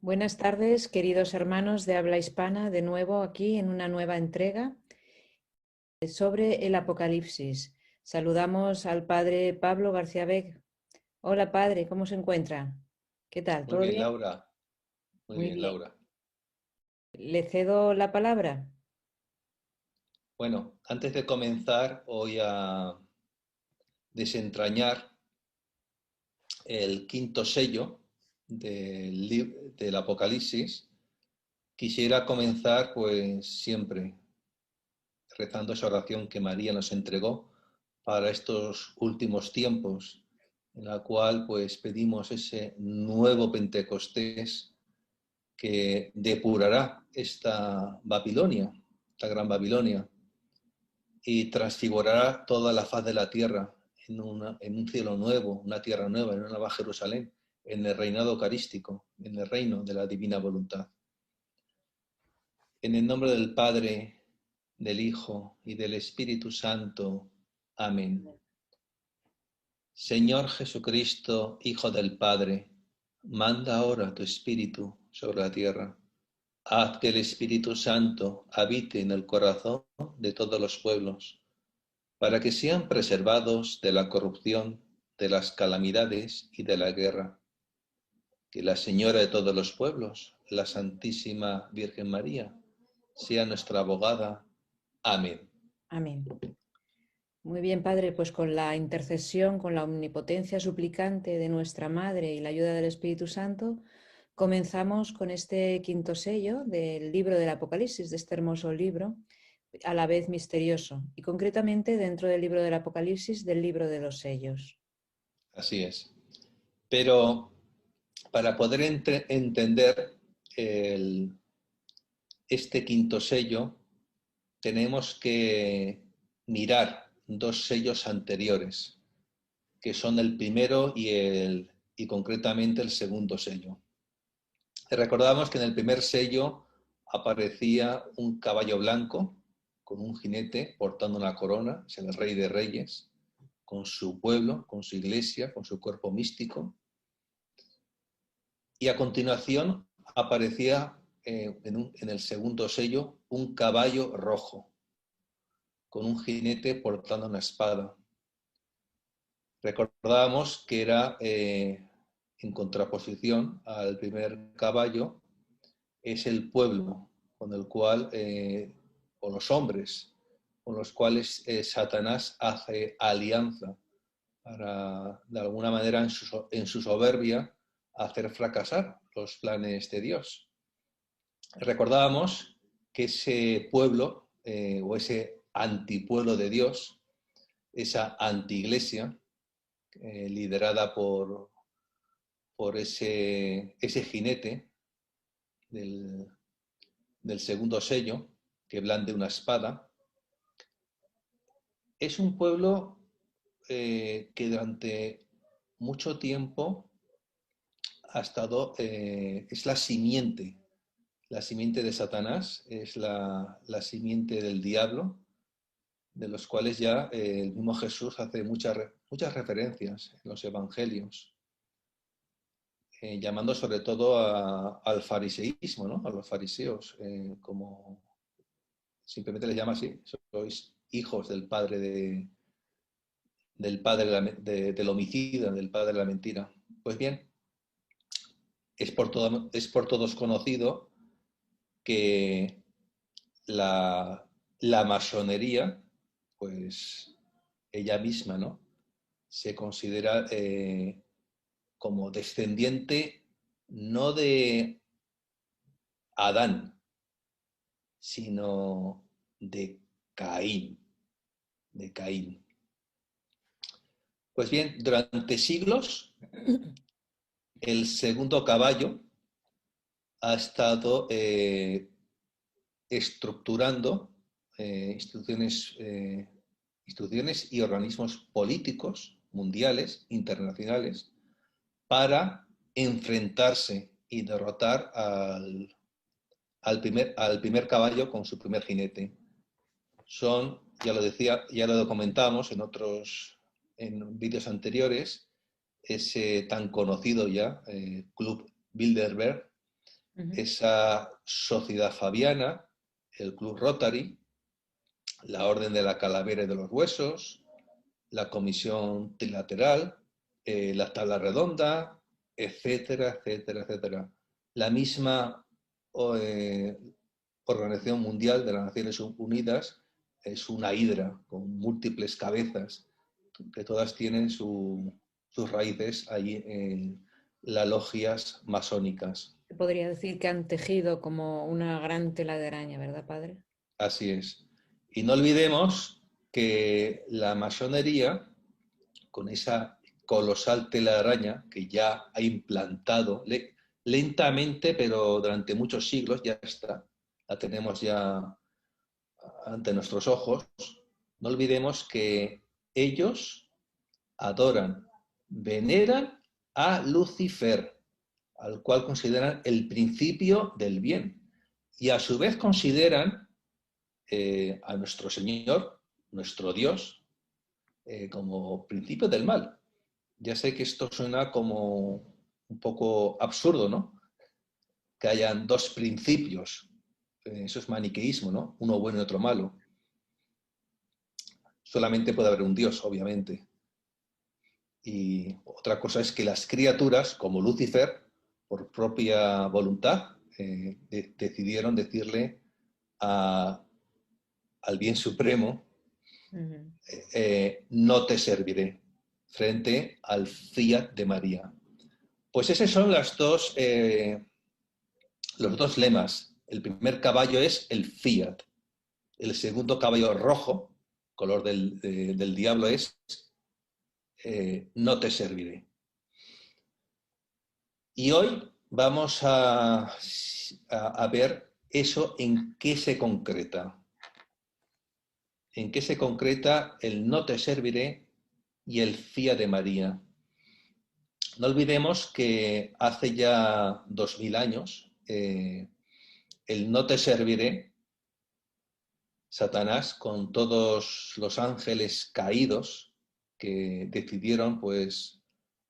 Buenas tardes, queridos hermanos de habla hispana, de nuevo aquí en una nueva entrega sobre el Apocalipsis. Saludamos al padre Pablo García Beck. Hola, padre, ¿cómo se encuentra? ¿Qué tal? Muy ¿Todo bien, bien? Laura. Muy Muy bien, bien. Laura. Le cedo la palabra. Bueno, antes de comenzar, voy a desentrañar el quinto sello del Apocalipsis. Quisiera comenzar, pues, siempre rezando esa oración que María nos entregó para estos últimos tiempos, en la cual, pues, pedimos ese nuevo Pentecostés que depurará esta Babilonia, esta gran Babilonia, y transfigurará toda la faz de la tierra en un cielo nuevo, una tierra nueva, en una nueva Jerusalén, en el reinado eucarístico, en el reino de la divina voluntad. En el nombre del Padre, del Hijo y del Espíritu Santo. Amén. Señor Jesucristo, Hijo del Padre, manda ahora tu Espíritu sobre la tierra. Haz que el Espíritu Santo habite en el corazón de todos los pueblos, para que sean preservados de la corrupción, de las calamidades y de la guerra. Que la Señora de todos los pueblos, la Santísima Virgen María, sea nuestra abogada. Amén. Amén. Muy bien, padre, pues con la intercesión, con la omnipotencia suplicante de nuestra Madre y la ayuda del Espíritu Santo, comenzamos con este quinto sello del libro del Apocalipsis, de este hermoso libro, a la vez misterioso, y concretamente dentro del libro del Apocalipsis, del libro de los sellos. Así es. Pero para poder entender este quinto sello, tenemos que mirar dos sellos anteriores, que son el primero y concretamente el segundo sello. Recordamos que en el primer sello aparecía un caballo blanco con un jinete portando una corona, es el Rey de Reyes, con su pueblo, con su iglesia, con su cuerpo místico. Y a continuación aparecía en el segundo sello un caballo rojo, con un jinete portando una espada. Recordábamos que era en contraposición al primer caballo, es el pueblo con el cual, o los hombres, con los cuales Satanás hace alianza para, de alguna manera, en su soberbia, hacer fracasar los planes de Dios. Recordábamos que ese pueblo, o ese antipueblo de Dios, esa antiiglesia, liderada por ese jinete del segundo sello, que blande una espada, es un pueblo que durante mucho tiempo ha estado, es la simiente de Satanás, es la simiente del diablo, de los cuales ya el mismo Jesús hace muchas referencias en los evangelios, llamando sobre todo al fariseísmo, ¿no? A los fariseos, como simplemente les llama así, sois hijos del padre del homicida, del padre de la mentira. Pues bien, es por todos conocido que la masonería, pues ella misma, ¿no? Se considera como descendiente no de Adán, sino de Caín, de Caín. Pues bien, durante siglos, el segundo caballo ha estado estructurando instituciones y organismos políticos mundiales, internacionales, para enfrentarse y derrotar al primer caballo con su primer jinete. Son, ya lo decía, ya lo comentamos en vídeos anteriores, ese tan conocido ya Club Bilderberg, Ujú. esa Sociedad Fabiana, el Club Rotary, la Orden de la Calavera y de los Huesos, la Comisión Trilateral, la Tabla Redonda, etcétera, etcétera, etcétera. La misma eh, Organización Mundial de las Naciones Unidas es una hidra con múltiples cabezas que todas tienen sus raíces allí en las logias masónicas. Se podría decir que han tejido como una gran tela de araña, ¿verdad, padre? Así es. Y no olvidemos que la masonería, con esa colosal tela de araña que ya ha implantado lentamente, pero durante muchos siglos ya está, la tenemos ya ante nuestros ojos, no olvidemos que ellos adoran, veneran a Lucifer, al cual consideran el principio del bien. Y a su vez consideran a nuestro Señor, nuestro Dios, como principio del mal. Ya sé que esto suena como un poco absurdo, ¿no? Que hayan dos principios. Eso es maniqueísmo, ¿no? Uno bueno y otro malo. Solamente puede haber un Dios, obviamente. Y otra cosa es que las criaturas, como Lucifer, por propia voluntad, decidieron decirle al bien supremo, Ujú. no te serviré, frente al fiat de María. Pues esos son los dos lemas. El primer caballo es el fiat. El segundo caballo rojo, color del diablo, es no te serviré. Y hoy vamos a ver eso en qué se concreta. En qué se concreta el no te serviré y el fiat de María. No olvidemos que hace ya 2000 años el no te serviré, Satanás con todos los ángeles caídos que decidieron pues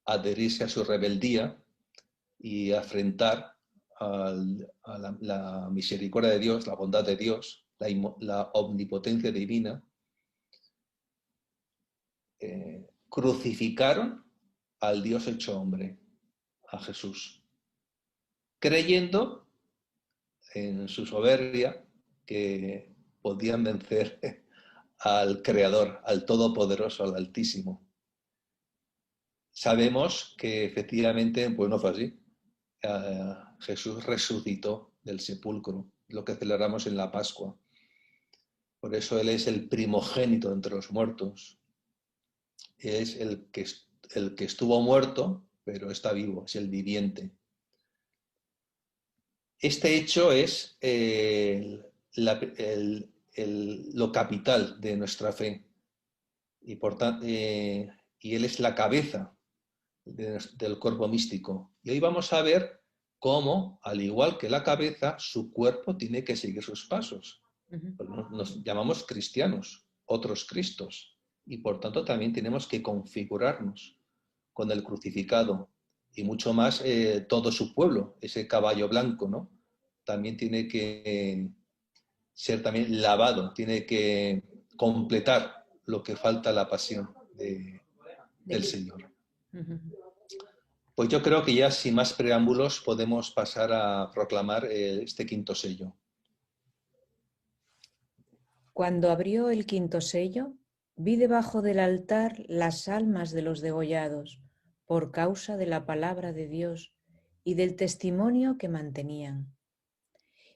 adherirse a su rebeldía y afrentar la misericordia de Dios, la bondad de Dios, la omnipotencia divina, crucificaron al Dios hecho hombre, a Jesús, creyendo en su soberbia que podían vencer al Creador, al Todopoderoso, al Altísimo. Sabemos que efectivamente pues no fue así. Jesús resucitó del sepulcro, lo que celebramos en la Pascua. Por eso Él es el primogénito entre los muertos. Es el que estuvo muerto, pero está vivo, es el viviente. Este hecho es lo capital de nuestra fe y Él es la cabeza del cuerpo místico. Y hoy vamos a ver cómo, al igual que la cabeza, su cuerpo tiene que seguir sus pasos. Ujú. Nos llamamos cristianos, otros Cristos, y por tanto también tenemos que configurarnos con el crucificado y mucho más todo su pueblo, ese caballo blanco, ¿no? También tiene que ser también lavado, tiene que completar lo que falta a la pasión De del Cristo. Señor. Ujú. Pues yo creo que ya sin más preámbulos podemos pasar a proclamar este quinto sello. Cuando abrió el quinto sello, vi debajo del altar las almas de los degollados por causa de la palabra de Dios y del testimonio que mantenían.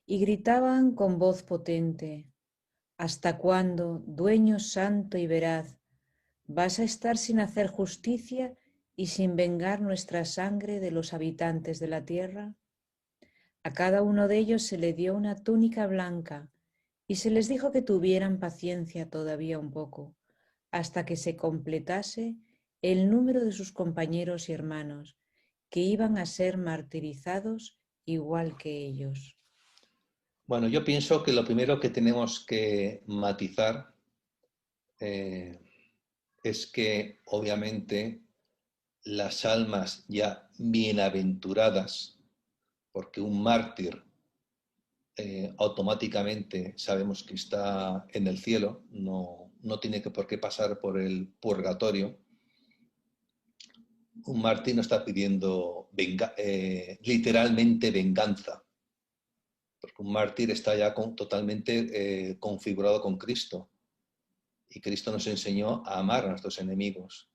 Y gritaban con voz potente: ¿Hasta cuándo, dueño santo y veraz, vas a estar sin hacer justicia y sin vengar nuestra sangre de los habitantes de la tierra? A cada uno de ellos se le dio una túnica blanca y se les dijo que tuvieran paciencia todavía un poco, hasta que se completase el número de sus compañeros y hermanos, que iban a ser martirizados igual que ellos. Bueno, yo pienso que lo primero que tenemos que matizar eh, es que obviamente las almas ya bienaventuradas porque un mártir automáticamente sabemos que está en el cielo, no tiene por qué pasar por el purgatorio. Un mártir no está pidiendo literalmente venganza, porque un mártir está ya totalmente configurado con Cristo, y Cristo nos enseñó a amar a nuestros enemigos.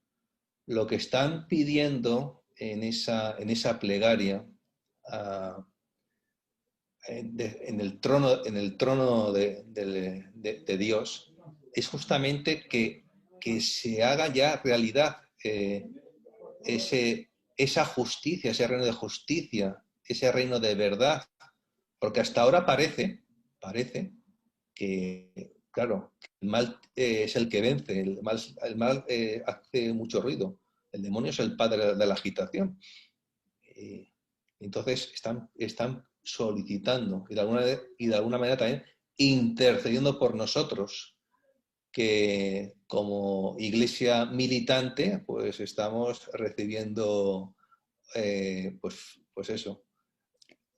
Lo que están pidiendo en esa plegaria, en el trono de Dios, es justamente que se haga ya realidad esa justicia, ese reino de justicia, ese reino de verdad. Porque hasta ahora parece que, claro, el mal es el que vence, el mal hace mucho ruido, el demonio es el padre de la agitación. Entonces están solicitando y de alguna manera también intercediendo por nosotros, que como iglesia militante pues estamos recibiendo pues eso,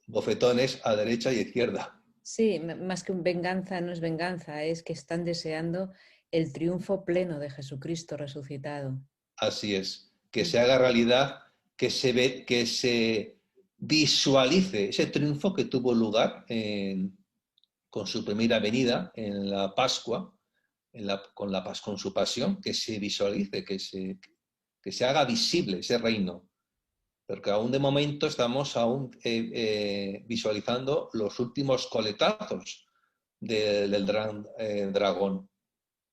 bofetones a derecha y izquierda. Sí, más que un venganza, no es venganza, es que están deseando el triunfo pleno de Jesucristo resucitado. Así es, que se haga realidad, que se visualice ese triunfo que tuvo lugar con su primera venida en la Pascua, con su pasión, que se visualice, que se haga visible ese reino. Porque aún de momento estamos visualizando los últimos coletazos del gran dragón,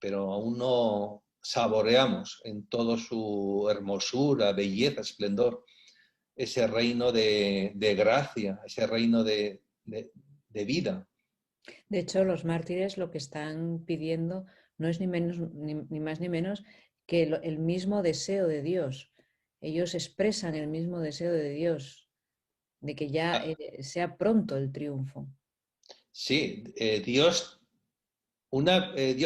pero aún no saboreamos en toda su hermosura, belleza, esplendor, ese reino de gracia, ese reino de vida. De hecho, los mártires lo que están pidiendo no es ni menos, ni más ni menos que el mismo deseo de Dios. Ellos expresan el mismo deseo de Dios, de que ya Ah, sea pronto el triunfo. sí, Dios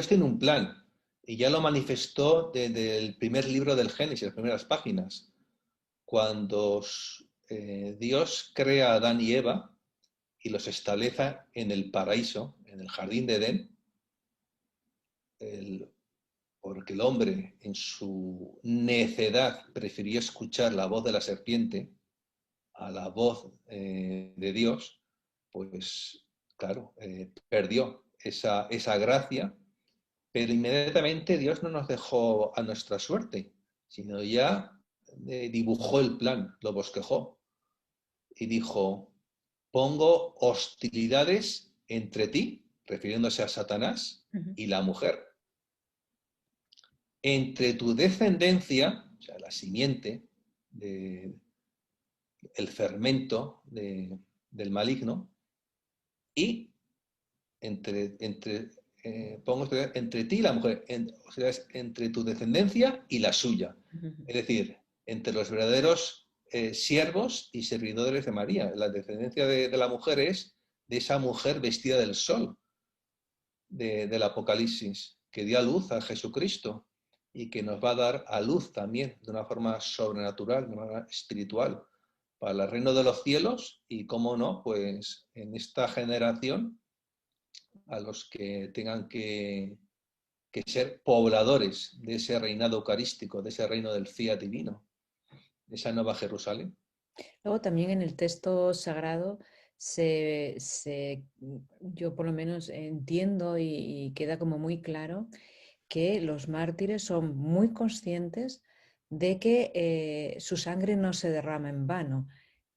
tiene un plan y ya lo manifestó desde el primer libro del Génesis, las primeras páginas. Cuando Dios crea a Adán y Eva y los establece en el paraíso, en el jardín de Edén, porque el hombre en su necedad prefirió escuchar la voz de la serpiente a la voz de Dios, pues claro, perdió esa gracia, pero inmediatamente Dios no nos dejó a nuestra suerte, sino ya dibujó el plan, lo bosquejó y dijo: pongo hostilidades entre ti, refiriéndose a Satanás, y la mujer. Entre tu descendencia, o sea, la simiente, el fermento del maligno, y pongo entre ti y la mujer, o sea, es entre tu descendencia y la suya. Es decir, entre los verdaderos siervos y servidores de María. La descendencia de la mujer es de esa mujer vestida del sol del Apocalipsis, que dio a luz a Jesucristo y que nos va a dar a luz también de una forma sobrenatural, de una forma espiritual, para el reino de los cielos y, cómo no, pues en esta generación, a los que tengan que ser pobladores de ese reinado eucarístico, de ese reino del fiat divino, de esa nueva Jerusalén. Luego también en el texto sagrado yo por lo menos entiendo y queda como muy claro que los mártires son muy conscientes de que su sangre no se derrama en vano,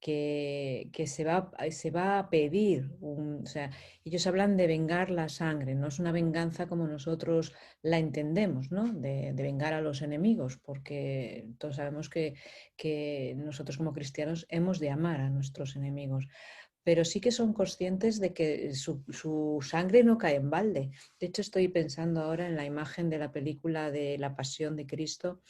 que se va a pedir, o sea, ellos hablan de vengar la sangre, no es una venganza como nosotros la entendemos, ¿no? De vengar a los enemigos, porque todos sabemos que nosotros como cristianos hemos de amar a nuestros enemigos, pero sí que son conscientes de que su sangre no cae en balde. De hecho, estoy pensando ahora en la imagen de la película de La Pasión de Cristo,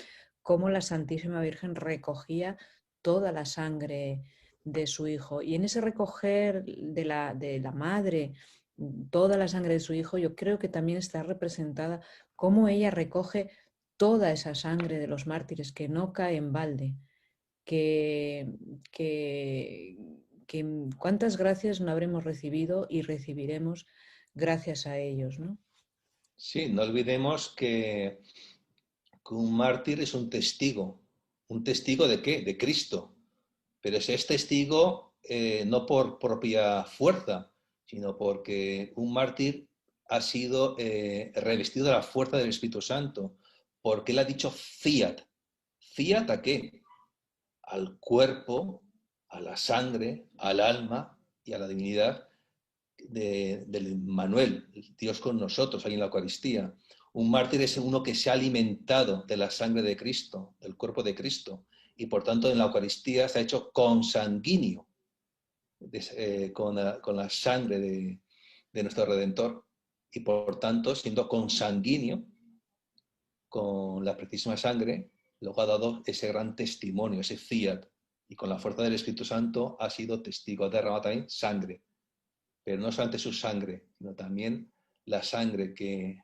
cómo la Santísima Virgen recogía toda la sangre de su hijo. Y en ese recoger de la madre toda la sangre de su hijo, yo creo que también está representada cómo ella recoge toda esa sangre de los mártires que no cae en balde, que, que, cuántas gracias no habremos recibido y recibiremos gracias a ellos, ¿no? Sí, no olvidemos que un mártir es un testigo. ¿Un testigo de qué? De Cristo. Pero ese es testigo no por propia fuerza, sino porque un mártir ha sido revestido de la fuerza del Espíritu Santo, porque él ha dicho fiat. ¿Fiat a qué? Al cuerpo, a la sangre, al alma y a la divinidad del Manuel, Dios con nosotros, ahí en la Eucaristía. Un mártir es uno que se ha alimentado de la sangre de Cristo, del cuerpo de Cristo, y por tanto en la Eucaristía se ha hecho consanguíneo con la sangre de nuestro Redentor, y por tanto, siendo consanguíneo con la precisísima sangre, luego ha dado ese gran testimonio, ese fiat, y con la fuerza del Espíritu Santo ha sido testigo, ha derramado también sangre, pero no solamente su sangre, sino también la sangre que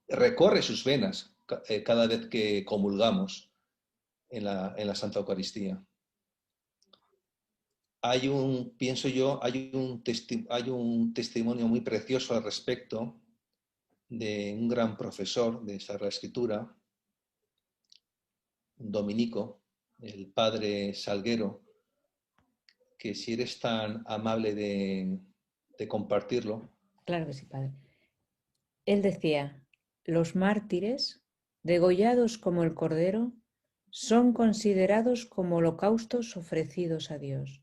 recorre sus venas cada vez que comulgamos en la Santa Eucaristía. Pienso yo, hay un testimonio muy precioso al respecto de un gran profesor de Sagrada Escritura, un dominico, el padre Salguero, que si eres tan amable de compartirlo. Claro que sí, padre. Él decía, los mártires, degollados como el cordero, son considerados como holocaustos ofrecidos a Dios,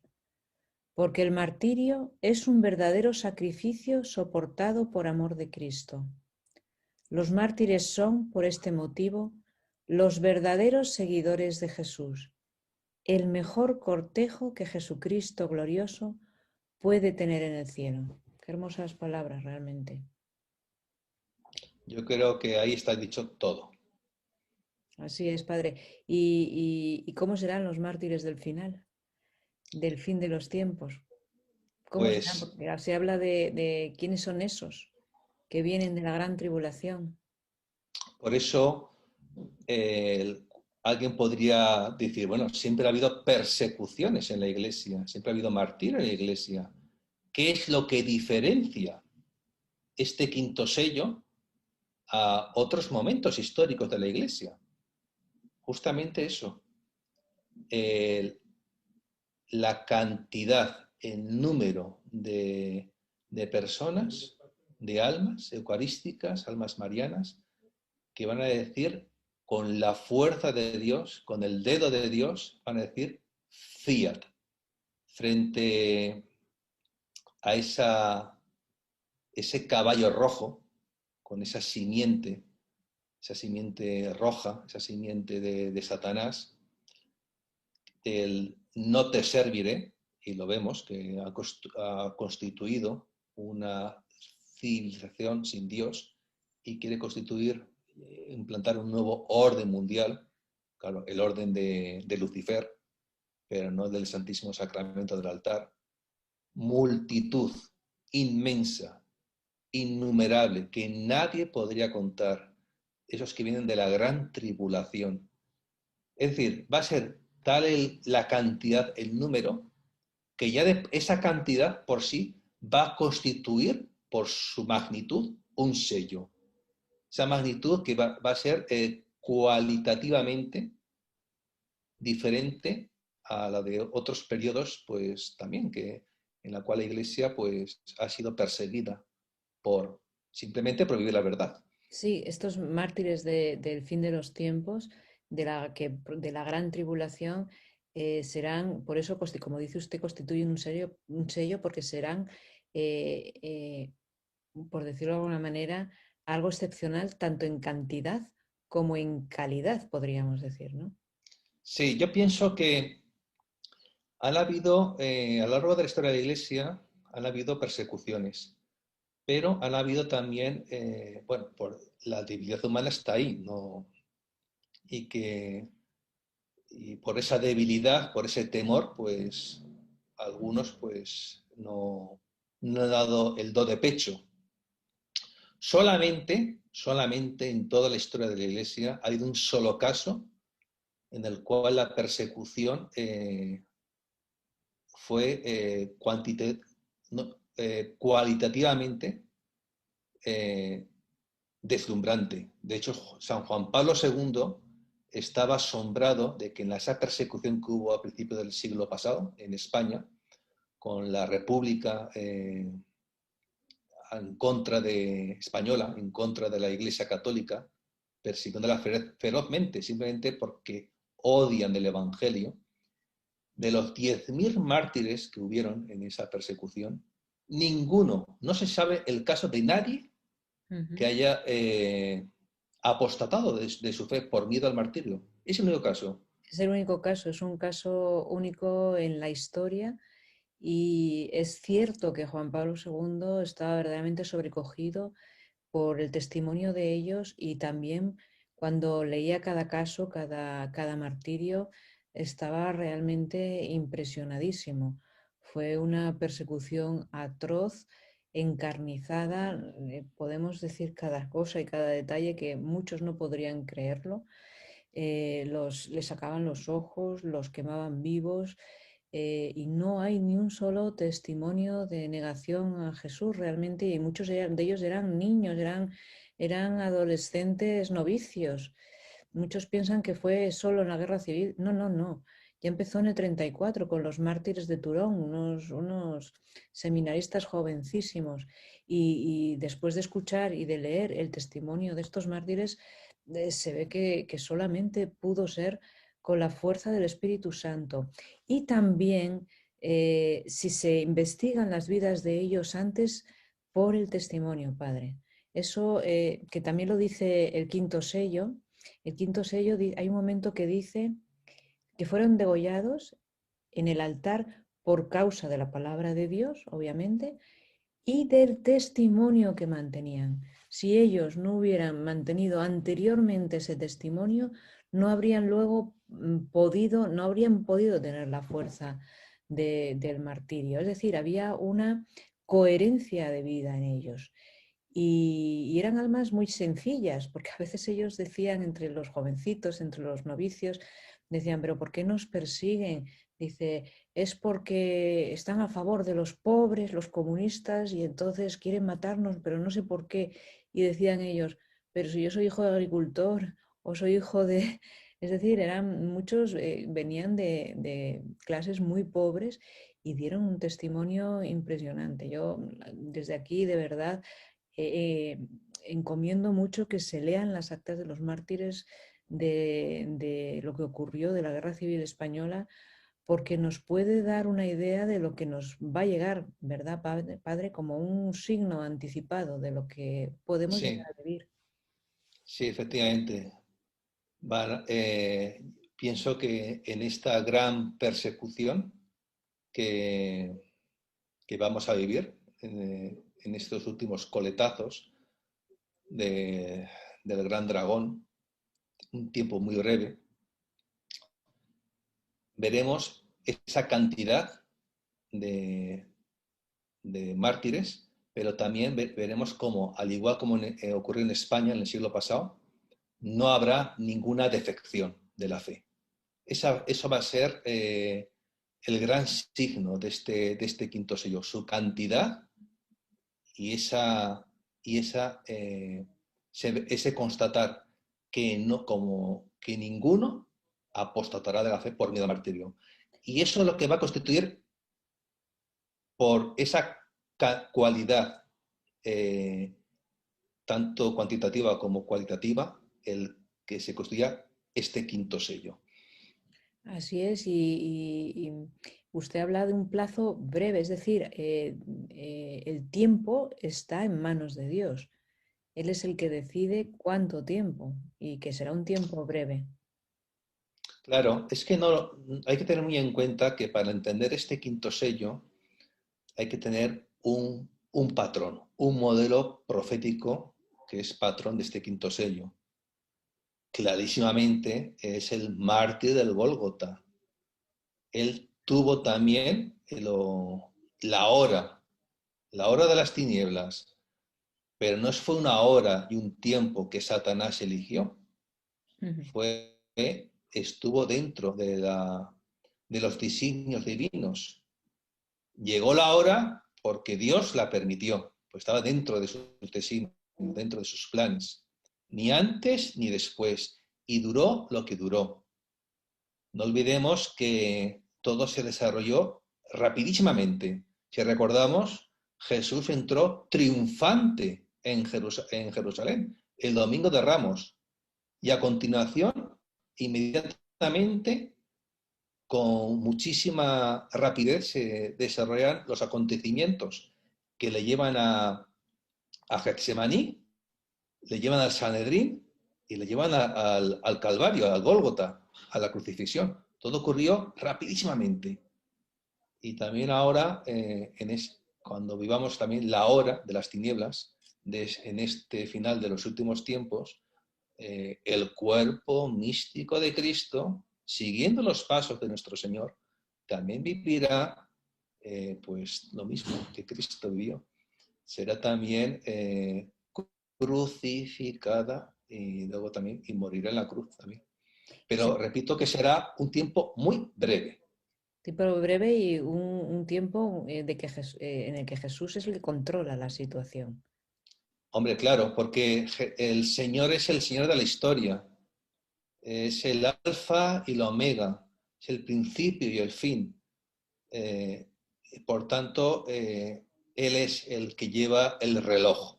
porque el martirio es un verdadero sacrificio soportado por amor de Cristo. Los mártires son, por este motivo, los verdaderos seguidores de Jesús, el mejor cortejo que Jesucristo glorioso puede tener en el cielo. Qué hermosas palabras realmente. Yo creo que ahí está dicho todo. Así es, padre. ¿Y cómo serán los mártires del final, del fin de los tiempos? ¿Cómo serán? Pues Porque se habla de quiénes son esos que vienen de la gran tribulación. por eso alguien podría decir, bueno, siempre ha habido persecuciones en la iglesia, siempre ha habido martirio en la iglesia. ¿Qué es lo que diferencia este quinto sello a otros momentos históricos de la iglesia? Justamente eso, la cantidad, el número de personas, de almas eucarísticas, almas marianas, que van a decir con la fuerza de Dios, con el dedo de Dios, van a decir fiat, frente a ese caballo rojo, con esa simiente roja, esa simiente de Satanás, el no te serviré, y lo vemos, que ha constituido una civilización sin Dios y quiere constituir, implantar un nuevo orden mundial, claro, el orden de Lucifer, pero no del Santísimo Sacramento del altar. Multitud inmensa, innumerable, que nadie podría contar, esos que vienen de la gran tribulación. Es decir, va a ser tal la cantidad, el número, que ya de esa cantidad por sí va a constituir por su magnitud un sello. Esa magnitud que va a ser cualitativamente diferente a la de otros periodos, pues también, en la cual la Iglesia pues, ha sido perseguida simplemente por vivir la verdad. Sí, estos mártires del fin de los tiempos, de la gran tribulación, serán, por eso, como dice usted, constituyen un sello porque serán, eh, eh, por decirlo de alguna manera, algo excepcional tanto en cantidad como en calidad, podríamos decir, ¿no? Sí, yo pienso que han habido, a lo largo de la historia de la Iglesia, han habido persecuciones, pero han habido también, bueno, por la debilidad humana está ahí, ¿no? Y por esa debilidad, por ese temor, pues algunos pues no han dado el do de pecho. Solamente en toda la historia de la Iglesia ha habido un solo caso en el cual la persecución fue cualitativamente deslumbrante. De hecho, San Juan Pablo II estaba asombrado de que en esa persecución que hubo a principios del siglo pasado en España, con la República en contra de española, en contra de la Iglesia Católica, persiguiéndola ferozmente, simplemente porque odian el Evangelio. De los 10.000 mártires que hubieron en esa persecución, ninguno, no se sabe el caso de nadie que haya apostatado de su fe por miedo al martirio. Es el único caso. Es el único caso, es un caso único en la historia. Y es cierto que Juan Pablo II estaba verdaderamente sobrecogido por el testimonio de ellos, y también cuando leía cada caso, cada martirio, estaba realmente impresionadísimo. Fue una persecución atroz, encarnizada, podemos decir cada cosa y cada detalle que muchos no podrían creerlo. Les sacaban los ojos, los quemaban vivos, y no hay ni un solo testimonio de negación a Jesús realmente, y muchos de ellos eran niños, eran adolescentes novicios. Muchos piensan que fue solo en la guerra civil. No, no, no. Ya empezó en el 34 con los mártires de Turón, unos seminaristas jovencísimos. Y después de escuchar y de leer el testimonio de estos mártires, se ve que solamente pudo ser con la fuerza del Espíritu Santo. Y también, si se investigan las vidas de ellos antes, por el testimonio, Padre. Eso que también lo dice el quinto sello. El quinto sello, hay un momento que dice que fueron degollados en el altar por causa de la palabra de Dios, obviamente, y del testimonio que mantenían. Si ellos no hubieran mantenido anteriormente ese testimonio, no habrían luego no habrían podido tener la fuerza del martirio. Es decir, había una coherencia de vida en ellos. Y eran almas muy sencillas, porque a veces ellos decían, entre los jovencitos, entre los novicios, decían, pero ¿por qué nos persiguen? Dice, es porque están a favor de los pobres, los comunistas, y entonces quieren matarnos, pero no sé por qué. Y decían ellos, pero si yo soy hijo de agricultor o soy hijo de... Es decir, muchos venían de clases muy pobres y dieron un testimonio impresionante. Yo desde aquí, de verdad, encomiendo mucho que se lean las actas de los mártires de lo que ocurrió de la Guerra Civil Española, porque nos puede dar una idea de lo que nos va a llegar, ¿verdad, padre? Como un signo anticipado de lo que podemos llegar Sí, a vivir. sí, efectivamente. Pienso que en esta gran persecución que, que vamos a vivir, en estos últimos coletazos del gran dragón, un tiempo muy breve, veremos esa cantidad de, de mártires, pero también veremos cómo, al igual como ocurrió en España en el siglo pasado, no habrá ninguna defección de la fe. Eso va a ser el gran signo de este quinto sello, su cantidad y ese constatar que, no, como, que ninguno apostatará de la fe por miedo al martirio. Y eso es lo que va a constituir, por esa cualidad tanto cuantitativa como cualitativa, el que se construya este quinto sello. Así es, y usted habla de un plazo breve, es decir, el tiempo está en manos de Dios. Él es el que decide cuánto tiempo, y que será un tiempo breve. Claro, es que no hay que tener muy en cuenta que para entender este quinto sello hay que tener un patrón, un modelo profético que es patrón de este quinto sello. Clarísimamente es el mártir del Gólgota. Él tuvo también la hora, la hora de las tinieblas, pero no fue una hora y un tiempo que Satanás eligió, estuvo dentro de los designios divinos. llegó la hora porque Dios la permitió, pues estaba dentro de sus designios, dentro de sus planes, ni antes ni después, y duró lo que duró. No olvidemos que todo se desarrolló rapidísimamente. Si recordamos, Jesús entró triunfante en Jerusalén el domingo de Ramos, y a continuación, inmediatamente, con muchísima rapidez se desarrollan los acontecimientos que le llevan a Getsemaní, le llevan al Sanedrín y le llevan al Calvario, al Gólgota, a la crucifixión. Todo ocurrió rapidísimamente. Y también ahora, cuando vivamos también la hora de las tinieblas, en este final de los últimos tiempos, el cuerpo místico de Cristo, siguiendo los pasos de nuestro Señor, también vivirá pues lo mismo que Cristo vivió. Será también crucificada y luego también y morirá en la cruz también. Pero Sí, repito que será un tiempo muy breve. tiempo breve y un tiempo en el que Jesús es el que controla la situación. Hombre, claro, porque el Señor es el Señor de la historia, es el alfa y la omega, es el principio y el fin. Por tanto, Él es el que lleva el reloj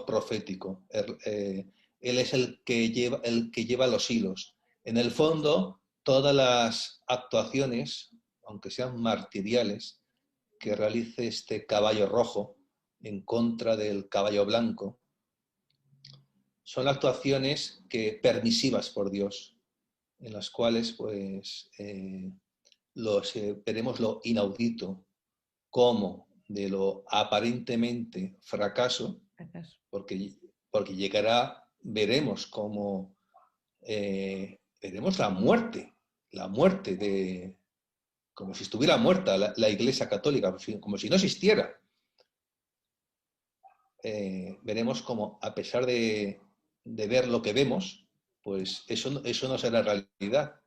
profético. Él es el que lleva los hilos. En el fondo, todas las actuaciones, aunque sean martiriales, que realice este caballo rojo en contra del caballo blanco, son actuaciones permisivas por Dios, en las cuales pues veremos lo inaudito como de lo aparentemente fracaso, ¿Acaso? porque veremos cómo veremos la muerte como si estuviera muerta la Iglesia Católica, como si no existiera. Veremos como a pesar de ver lo que vemos, pues eso no será realidad.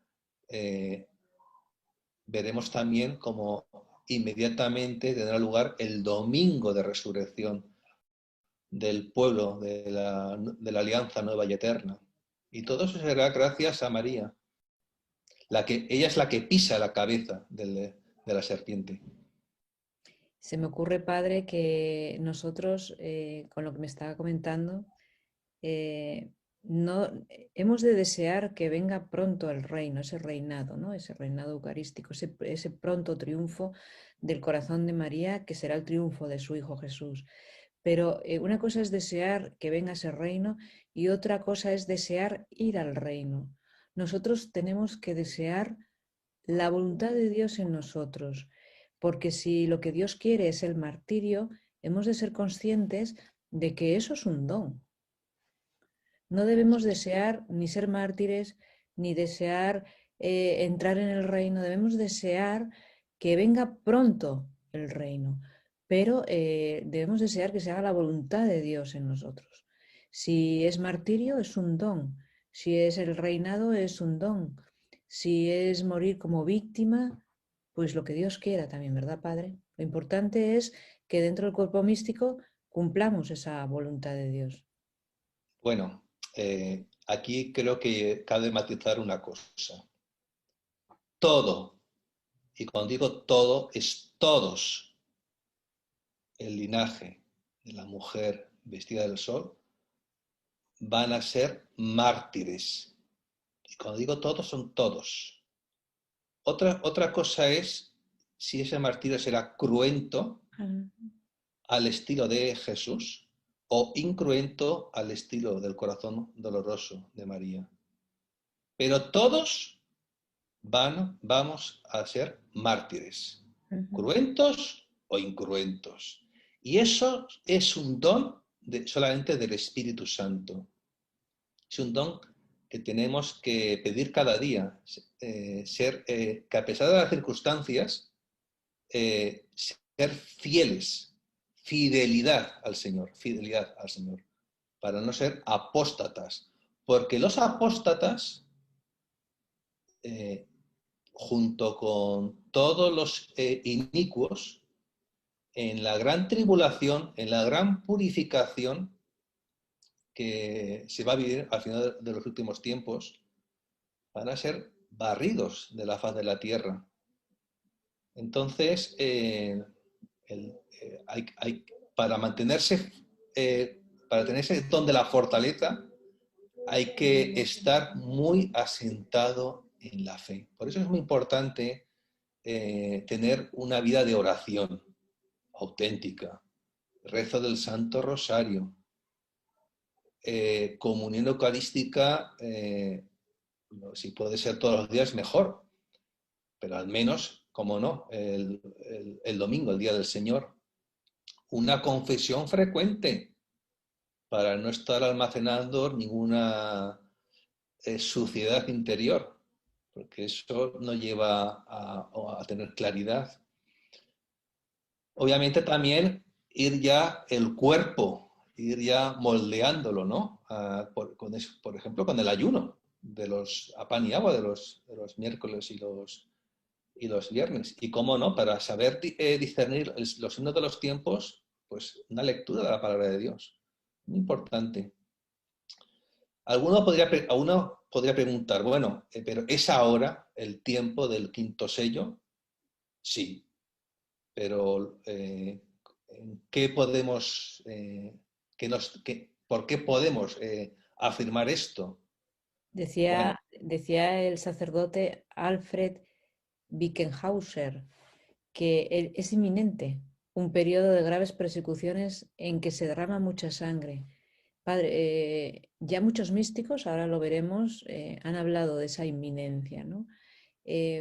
Veremos también como inmediatamente tendrá lugar el domingo de resurrección del pueblo de la Alianza Nueva y Eterna. Y todo eso será gracias a María. Ella es la que pisa la cabeza de la serpiente. Se me ocurre, padre, que nosotros, con lo que me estaba comentando, no hemos de desear que venga pronto el reino, ese reinado, ¿no? Ese reinado eucarístico, ese pronto triunfo del corazón de María, que será el triunfo de su Hijo Jesús. Pero una cosa es desear que venga ese reino y otra cosa es desear ir al reino. Nosotros tenemos que desear la voluntad de Dios en nosotros, porque si lo que Dios quiere es el martirio, hemos de ser conscientes de que eso es un don. No debemos desear ni ser mártires, ni desear entrar en el reino, debemos desear que venga pronto el reino, pero debemos desear que se haga la voluntad de Dios en nosotros. Si es martirio, es un don. Si es el reinado, es un don. Si es morir como víctima, pues lo que Dios quiera también, ¿verdad, Padre? Lo importante es que dentro del cuerpo místico cumplamos esa voluntad de Dios. Bueno, aquí creo que cabe matizar una cosa. Todo, y cuando digo todo, es todos, el linaje de la mujer vestida del sol, van a ser mártires. Y cuando digo todos, son todos. Otra cosa es si ese martirio será cruento al estilo de Jesús o incruento al estilo del corazón doloroso de María. Pero todos vamos a ser mártires, cruentos o incruentos. Y eso es un don solamente del Espíritu Santo. Es un don que tenemos que pedir cada día, que a pesar de las circunstancias, ser fieles, fidelidad al Señor, para no ser apóstatas. Porque los apóstatas, junto con todos los inicuos, en la gran tribulación, en la gran purificación que se va a vivir al final de los últimos tiempos, van a ser barridos de la faz de la tierra. Entonces, para mantenerse, para tener ese don de la fortaleza, hay que estar muy asentado en la fe. Por eso es muy importante tener una vida de oración auténtica, rezo del Santo Rosario, comunión eucarística, si puede ser todos los días, mejor, pero al menos, como no, el domingo, el día del Señor, una confesión frecuente para no estar almacenando ninguna suciedad interior, porque eso no lleva a tener claridad. Obviamente también ir ya el cuerpo, ir ya moldeándolo, ¿no? Por ejemplo, con el ayuno de los a pan y agua de los miércoles y los viernes. Y cómo no, para saber discernir los signos de los tiempos, pues una lectura de la palabra de Dios. Muy importante. Uno podría preguntar, bueno, pero ¿es ahora el tiempo del quinto sello? Sí, pero ¿en qué podemos, por qué podemos afirmar esto? Bueno, Decía el sacerdote Alfred Wickenhauser que es inminente un periodo de graves persecuciones en que se derrama mucha sangre. Padre, ya muchos místicos, ahora lo veremos, han hablado de esa inminencia, ¿no?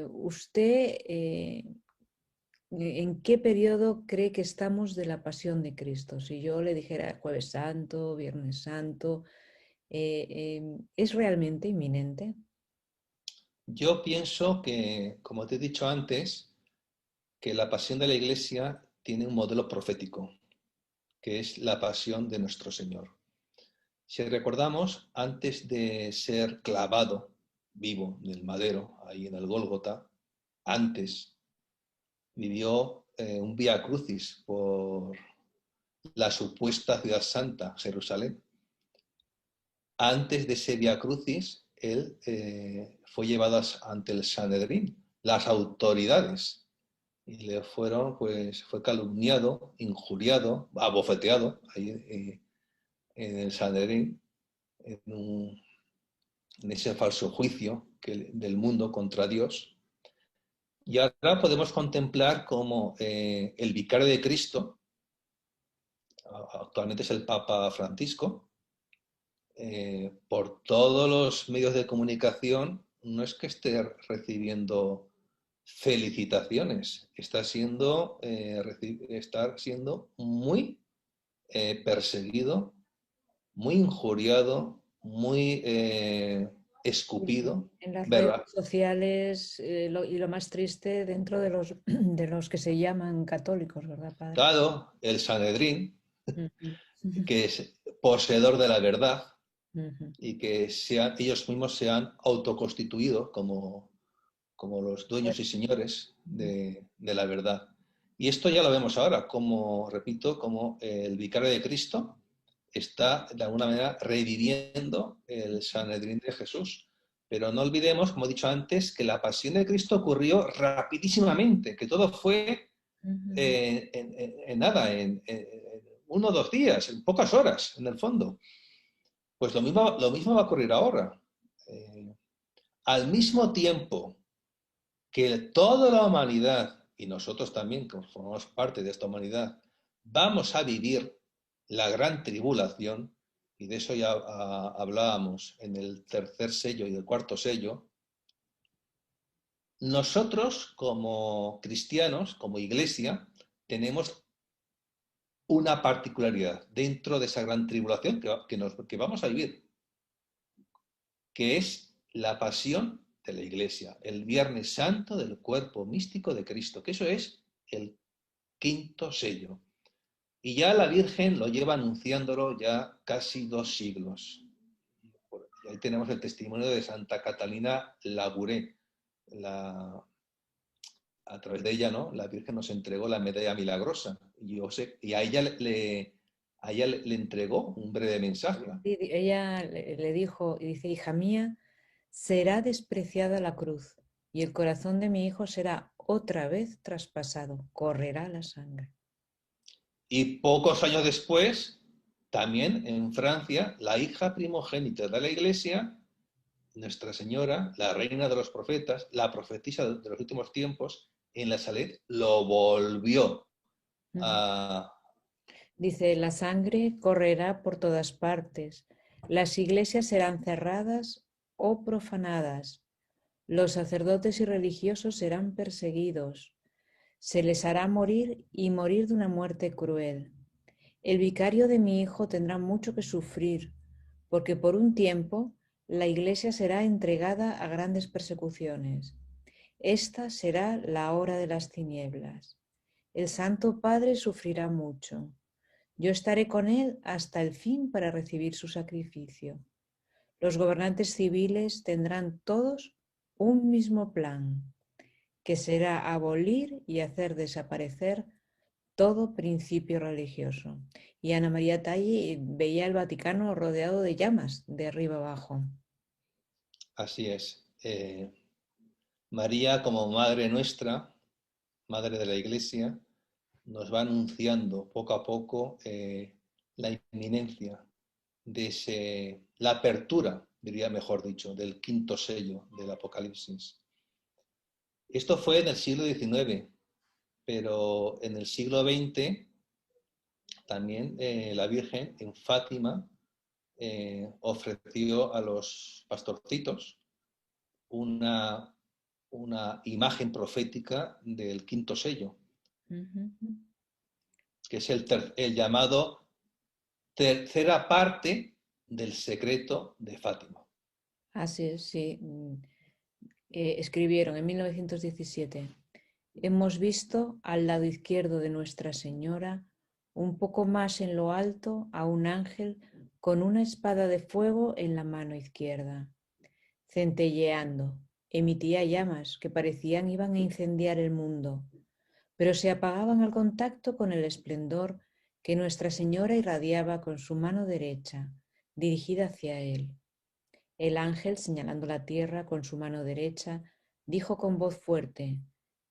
¿Usted en qué periodo cree que estamos de la pasión de Cristo? Si yo le dijera Jueves Santo, Viernes Santo, ¿es realmente inminente? yo pienso que, como te he dicho antes, que la pasión de la Iglesia tiene un modelo profético, que es la pasión de nuestro Señor. Si recordamos, antes de ser clavado vivo en el madero, ahí en el Gólgota, antes vivió un vía crucis por la supuesta ciudad santa, Jerusalén. Antes de ese vía crucis, él fue llevado ante el Sanedrín, las autoridades, y fue calumniado, injuriado, abofeteado ahí en el Sanedrín, en ese falso juicio del mundo contra Dios. Y ahora podemos contemplar cómo el vicario de Cristo, actualmente es el Papa Francisco, por todos los medios de comunicación, no es que esté recibiendo felicitaciones, está siendo muy perseguido, muy injuriado, muy escupido. En las redes ¿Verdad? sociales y lo más triste dentro de de los que se llaman católicos, ¿verdad, padre? Claro, el Sanedrín, Ujú, que es poseedor de la verdad ujú. y que ellos mismos se han autoconstituido como los dueños y señores de la verdad. Y esto ya lo vemos ahora, como, repito, como el vicario de Cristo está de alguna manera reviviendo el Sanedrín de Jesús. Pero no olvidemos, como he dicho antes, que la pasión de Cristo ocurrió rapidísimamente, que todo fue Ujú. en nada, en 1 o 2 días, en pocas horas, en el fondo. Pues lo mismo va a ocurrir ahora. Al mismo tiempo que toda la humanidad, y nosotros también, que formamos parte de esta humanidad, vamos a vivir la gran tribulación, y de eso ya hablábamos en el tercer sello y el cuarto sello, nosotros como cristianos, como iglesia, tenemos una particularidad dentro de esa gran tribulación que vamos a vivir, que es la pasión de la Iglesia, el Viernes Santo del cuerpo místico de Cristo, que eso es el quinto sello. Y ya la Virgen lo lleva anunciándolo ya casi 2 siglos. Y ahí tenemos el testimonio de Santa Catalina Labouré. A través de ella, ¿no? La Virgen nos entregó la medalla milagrosa y a ella le entregó un breve mensaje. Ella le dijo, y dice, hija mía, será despreciada la cruz y el corazón de mi hijo será otra vez traspasado, correrá la sangre. Y pocos años después, también en Francia, la hija primogénita de la Iglesia, Nuestra Señora, la reina de los profetas, la profetisa de los últimos tiempos, en la Salet lo volvió a... Dice, la sangre correrá por todas partes, las iglesias serán cerradas o profanadas, los sacerdotes y religiosos serán perseguidos, se les hará morir y morir de una muerte cruel. El vicario de mi hijo tendrá mucho que sufrir, porque por un tiempo la iglesia será entregada a grandes persecuciones. Esta será la hora de las tinieblas. El Santo Padre sufrirá mucho. Yo estaré con él hasta el fin para recibir su sacrificio. Los gobernantes civiles tendrán todos un mismo plan, que será abolir y hacer desaparecer todo principio religioso. Y Ana María Talli veía el Vaticano rodeado de llamas, de arriba abajo. Así es. María, como Madre nuestra, Madre de la Iglesia, nos va anunciando poco a poco la inminencia de la apertura, diría mejor dicho, del quinto sello del Apocalipsis. Esto fue en el siglo XIX, pero en el siglo XX también la Virgen en Fátima ofreció a los pastorcitos una imagen profética del quinto sello, que es el llamado tercera parte del secreto de Fátima. Así es, sí. Escribieron en 1917, hemos visto al lado izquierdo de Nuestra Señora, un poco más en lo alto, a un ángel con una espada de fuego en la mano izquierda, centelleando, emitía llamas que parecían iban a incendiar el mundo, pero se apagaban al contacto con el esplendor que Nuestra Señora irradiaba con su mano derecha, dirigida hacia él. El ángel, señalando la tierra con su mano derecha, dijo con voz fuerte,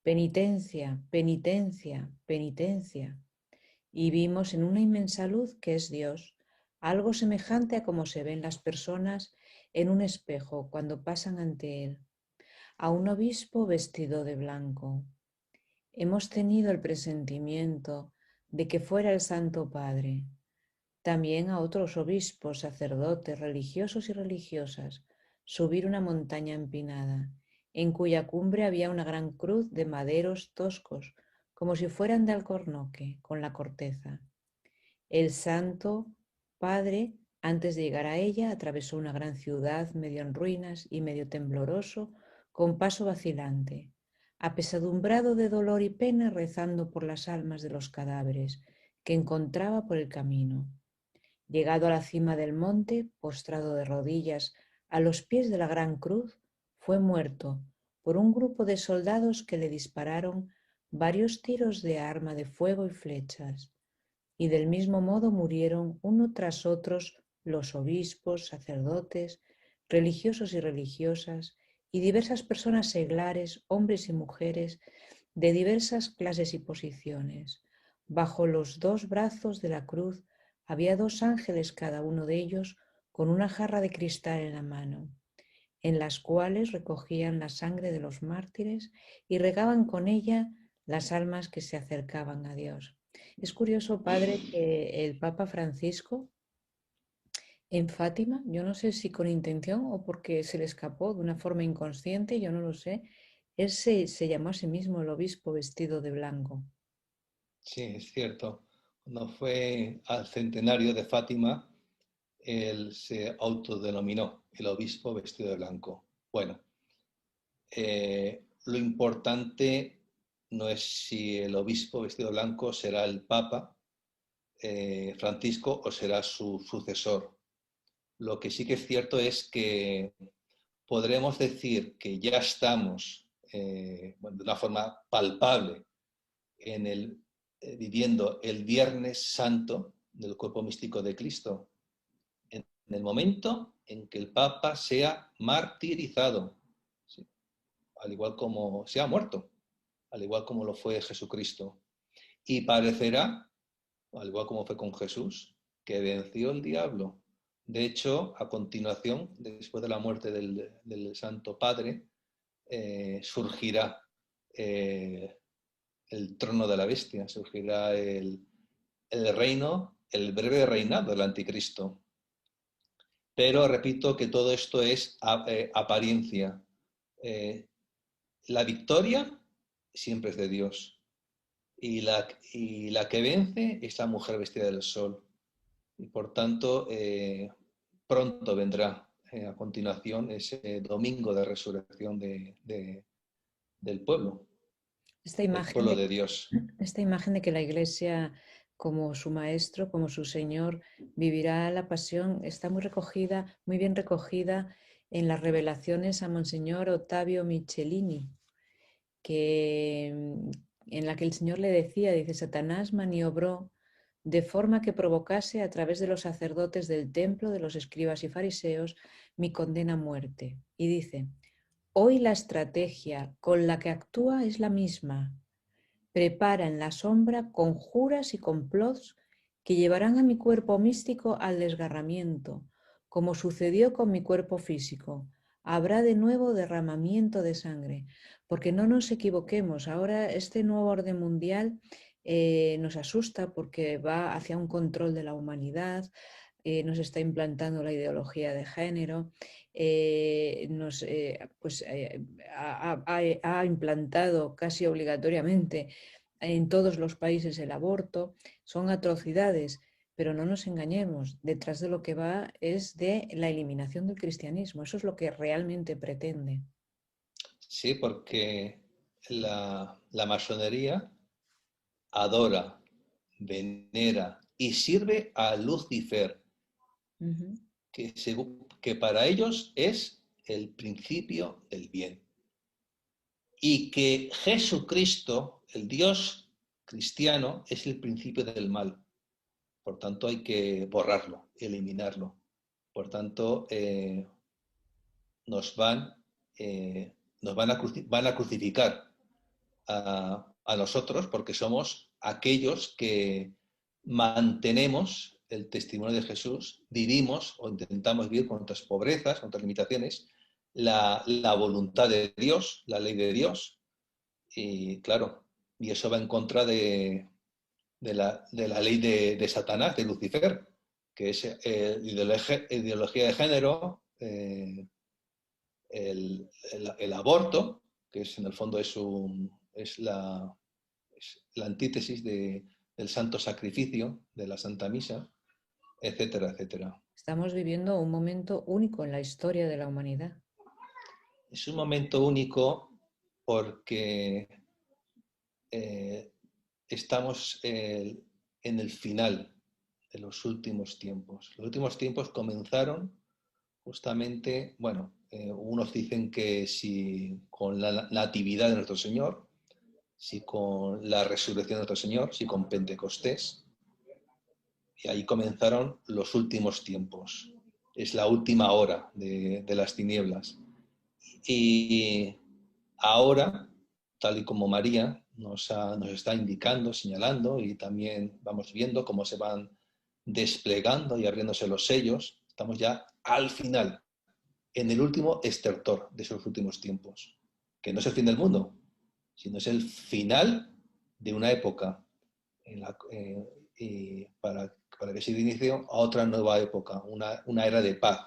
penitencia, penitencia, penitencia. Y vimos en una inmensa luz que es Dios, algo semejante a como se ven las personas en un espejo cuando pasan ante él, a un obispo vestido de blanco. Hemos tenido el presentimiento de que fuera el Santo Padre, también a otros obispos, sacerdotes, religiosos y religiosas, subir una montaña empinada, en cuya cumbre había una gran cruz de maderos toscos, como si fueran de alcornoque, con la corteza. El Santo Padre, antes de llegar a ella, atravesó una gran ciudad, medio en ruinas y medio tembloroso, con paso vacilante, apesadumbrado de dolor y pena, rezando por las almas de los cadáveres que encontraba por el camino. Llegado a la cima del monte, postrado de rodillas a los pies de la gran cruz, fue muerto por un grupo de soldados que le dispararon varios tiros de arma de fuego y flechas, y del mismo modo murieron uno tras otros los obispos, sacerdotes, religiosos y religiosas, y diversas personas seglares, hombres y mujeres, de diversas clases y posiciones. Bajo los dos brazos de la cruz había dos ángeles, cada uno de ellos con una jarra de cristal en la mano, en las cuales recogían la sangre de los mártires y regaban con ella las almas que se acercaban a Dios. Es curioso, padre, que el Papa Francisco en Fátima, yo no sé si con intención o porque se le escapó de una forma inconsciente, yo no lo sé, él se llamó a sí mismo el obispo vestido de blanco. Sí, es cierto. Cuando fue al centenario de Fátima, él se autodenominó el obispo vestido de blanco. Bueno, lo importante no es si el obispo vestido de blanco será el Papa Francisco o será su sucesor. Lo que sí que es cierto es que podremos decir que ya estamos de una forma palpable en el viviendo el Viernes Santo del cuerpo místico de Cristo, en el momento en que el Papa sea martirizado, ¿sí? Al igual como sea muerto, al igual como lo fue Jesucristo. Y parecerá, al igual como fue con Jesús, que venció el diablo. De hecho, a continuación, después de la muerte del Santo Padre, surgirá el trono de la bestia, surgirá el reino, el breve reinado del anticristo. Pero repito que todo esto es apariencia. La victoria siempre es de Dios. Y la que vence es la mujer vestida del sol. Y por tanto, pronto vendrá a continuación ese domingo de resurrección del pueblo, Esta del imagen pueblo de, de Dios. esta imagen de que la Iglesia, como su Maestro, como su Señor, vivirá la pasión, está muy bien recogida en las revelaciones a Monseñor Ottavio Michelini, en la que el Señor le decía, dice, Satanás maniobró de forma que provocase a través de los sacerdotes del templo, de los escribas y fariseos, mi condena a muerte. Y dice, hoy la estrategia con la que actúa es la misma. Prepara en la sombra conjuras y complots que llevarán a mi cuerpo místico al desgarramiento, como sucedió con mi cuerpo físico. Habrá de nuevo derramamiento de sangre, porque no nos equivoquemos, ahora este nuevo orden mundial nos asusta porque va hacia un control de la humanidad, nos está implantando la ideología de género, ha implantado casi obligatoriamente en todos los países el aborto. Son atrocidades, pero no nos engañemos, detrás de lo que va es de la eliminación del cristianismo, eso es lo que realmente pretende. Sí, porque la masonería adora, venera y sirve a Lucifer, que para ellos es el principio del bien. Y que Jesucristo, el Dios cristiano, es el principio del mal. Por tanto, hay que borrarlo, eliminarlo. Por tanto, nos van, van a crucificar a nosotros porque somos aquellos que mantenemos el testimonio de Jesús, vivimos o intentamos vivir con nuestras pobrezas, con nuestras limitaciones, la voluntad de Dios, la ley de Dios. Y claro, y eso va en contra de la ley de Satanás, de Lucifer, que es ideología de género, el aborto, que es, en el fondo es la antítesis del santo sacrificio, de la Santa Misa, etcétera, etcétera. Estamos viviendo un momento único en la historia de la humanidad. Es un momento único porque estamos en el final de los últimos tiempos. Los últimos tiempos comenzaron justamente, bueno, unos dicen que si con la natividad de nuestro Señor, si con la resurrección de nuestro Señor, si con Pentecostés, y ahí comenzaron los últimos tiempos. Es la última hora de las tinieblas. Y ahora, tal y como María nos está indicando, señalando, y también vamos viendo cómo se van desplegando y abriéndose los sellos, estamos ya al final, en el último estertor de esos últimos tiempos, que no es el fin del mundo, sino es el final de una época para que se dé inicio a otra nueva época, una era de paz.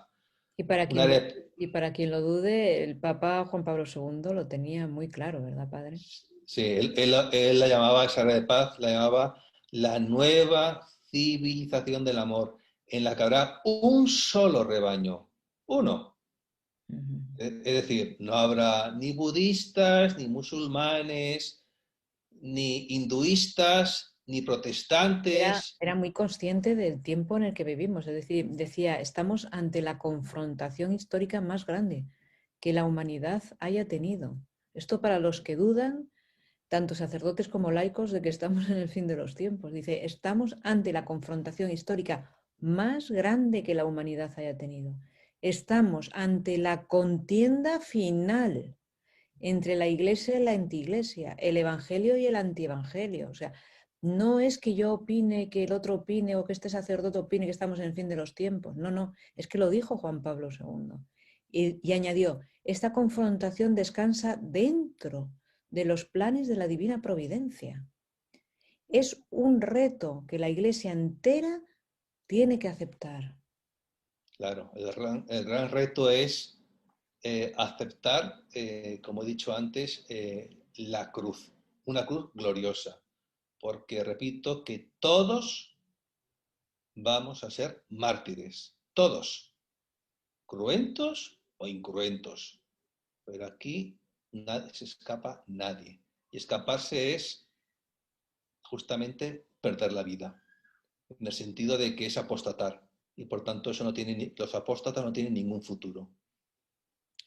Y para Una quien lo, era de, y para quien lo dude, el Papa Juan Pablo II lo tenía muy claro, ¿verdad, padre? Sí, él la llamaba, esa era de paz, la llamaba la nueva civilización del amor, en la que habrá un solo rebaño, uno. Es decir, no habrá ni budistas, ni musulmanes, ni hinduistas, ni protestantes. Era muy consciente del tiempo en el que vivimos, es decir, decía, estamos ante la confrontación histórica más grande que la humanidad haya tenido. Esto para los que dudan, tanto sacerdotes como laicos, de que estamos en el fin de los tiempos. Dice, estamos ante la confrontación histórica más grande que la humanidad haya tenido. Estamos ante la contienda final entre la iglesia y la antiiglesia, el evangelio y el antievangelio. O sea, no es que yo opine, que el otro opine o que este sacerdote opine que estamos en el fin de los tiempos. No, no, es que lo dijo Juan Pablo II. Y añadió, esta confrontación descansa dentro de los planes de la divina providencia. Es un reto que la iglesia entera tiene que aceptar. Claro, el gran reto es aceptar, como he dicho antes, la cruz, una cruz gloriosa, porque repito que todos vamos a ser mártires, todos, cruentos o incruentos, pero aquí nadie se escapa nadie. Y escaparse es justamente perder la vida, en el sentido de que es apostatar, y por tanto eso no tiene, los apóstatas no tienen ningún futuro.